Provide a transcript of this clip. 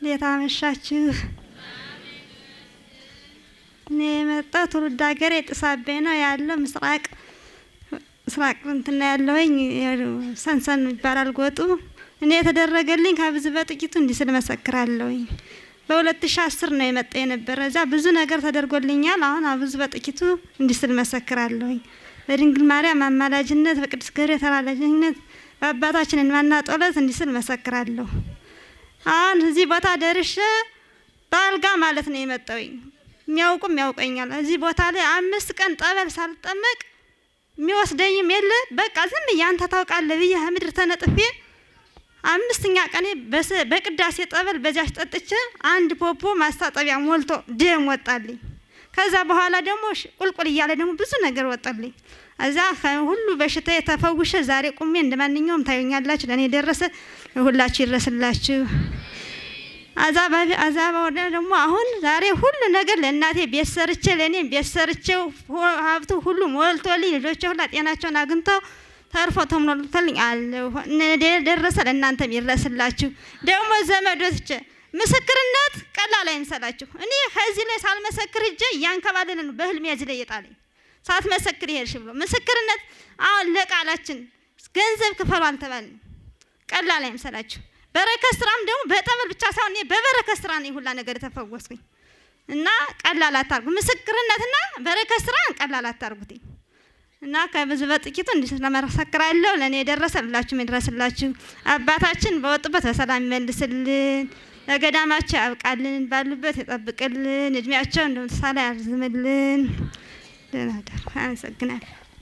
እንዴት አመሻችሁ? እኔ የመጣሁት ትውልድ ሀገሬ ጢስ አባይ ነው ያለው ምስራቅ እንትን ያለውኝ ሰንሰን ይባላል ጎጡ። እኔ የተደረገልኝ ከብዙ በጥቂቱ እንዲህ ስል መሰክራለሁኝ። በ2010 ነው የመጣ የነበረ እዛ ብዙ ነገር ተደርጎልኛል። አሁን ብዙ በጥቂቱ እንዲህ ስል መሰክራለሁኝ። በድንግል ማርያም አማላጅነት በቅዱስ ገብርኤል ተራዳኢነት በአባታችን እንባና ጸሎት እንዲህ ስል መሰክራለሁ። አሁን እዚህ ቦታ ደርሼ ባልጋ ማለት ነው የመጣሁኝ። የሚያውቁም ያውቀኛል። እዚህ ቦታ ላይ 5 ቀን ጠበል ሳልጠመቅ የሚወስደኝም የለ። በቃ ዝም ያንተ ታውቃለህ ብዬ ምድር ተነጥፌ 5ኛ ቀኔ በቅዳሴ ጠበል በጃሽ ጠጥቼ 1 ፖፖ ማስታጠቢያ ሞልቶ ደም ወጣልኝ። ከዛ በኋላ ደግሞ ቁልቁል እያለ ደግሞ ብዙ ነገር ወጣልኝ። እዛ ሁሉ በሽታ የተፈውሸ ዛሬ ቁሜ እንደማንኛውም ታዩኛላችሁ። ለኔ ደረሰ ሁላችሁ ይረስላችሁ። አዛባ ወደ ደግሞ አሁን ዛሬ ሁሉ ነገር ለእናቴ ቤት ሰርቼ ለኔም ቤት ሰርቼው ሀብቱ ሁሉ ሞልቶልኝ ልጆቼ ሁላ ጤናቸውን አግኝተው ተርፎ ተሞልቶልኝ አለው። ደረሰ ለእናንተም ይረስላችሁ። ደግሞ ዘመዶች ምስክርነት ቀላል አይምሰላችሁ። እኔ ከዚህ ላይ ሳልመሰክር እጄ ያንከባለለ ነው በህልሜ እዚህ ላይ የጣለኝ ሳትመሰክር ይሄድሽ ብሎ ምስክርነት። አሁን ለቃላችን ገንዘብ ክፈሉ አልተባልንም። ቀላል አይምሰላችሁ። በረከት ስራም ደግሞ በጠበል ብቻ ሳይሆን እኔ በበረከት ስራ ነው ሁላ ነገር ተፈወስኩኝ። እና ቀላል አታርጉ። ምስክርነትና በረከት ስራ ቀላል አታርጉት። እና ከብዙ በጥቂቱ እንዲህ ስለመሰክራለሁ። ለኔ የደረሰ ሁላችሁም ይድረስላችሁ። አባታችን በወጡበት በሰላም ይመልስልን፣ ለገዳማቸው ያብቃልን፣ ባሉበት ይጠብቅልን፣ እድሜያቸው እንደው ተሳላ ያርዝምልን። ደህና ደሩ። አመሰግናለሁ።